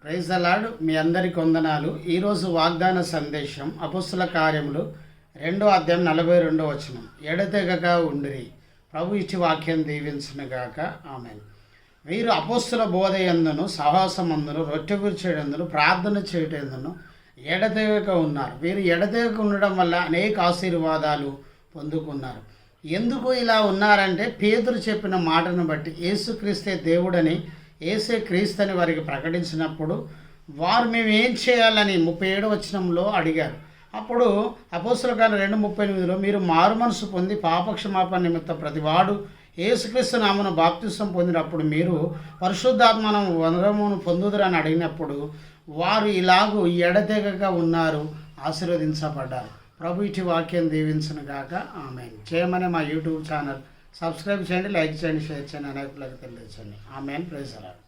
Praise the lord. మీ అందరికి వందనాలు. ఈరోజు వాగ్దాన సందేశం అపొస్తల కార్యములు 2:42 ఎడతెగక ఉండిరి. ప్రభు ఇచ్చి వాక్యం దీవించునుగాక. ఆమేన్. వీరు అపొస్తల బోధ యందును సహవాసమందును రొట్టె విరుచుటయందును ప్రార్థన చేయుటయందును ఎడతెగక ఉన్నారు. వీరు ఎడతెగక ఉండడం వల్ల అనేక ఆశీర్వాదాలు పొందుకున్నారు. ఎందుకు ఇలా ఉన్నారంటే పేతురు చెప్పిన మాటను బట్టి యేసుక్రీస్తే దేవుడని, యేసే క్రీస్తని వారికి ప్రకటించినప్పుడు వారు మేము ఏం చేయాలని 37వ వచనంలో అడిగారు. అప్పుడు అపొస్తల కార్యం 2:38 మీరు మారు మనసు పొంది పాపక్షమాపణ నిమిత్తం ప్రతివాడు యేసుక్రీస్తు నామమున బాప్తిసం పొందినప్పుడు మీరు పరిశుద్ధాత్మను వరమును పొందుదురని అడిగినప్పుడు వారు ఇలాగూ ఎడతెగక ఉన్నారు, ఆశీర్వదించబడ్డారు. ప్రభు ఇచ్చి వాక్యం దీవించును గాక. ఆమేన్. చేయమని మా యూట్యూబ్ ఛానల్ సబ్స్క్రైబ్ చేయండి, లైక్ చేయండి, షేర్ చేయండి, అనేకులకు తెలియజేయండి. ఆమేన్. Praise the lord.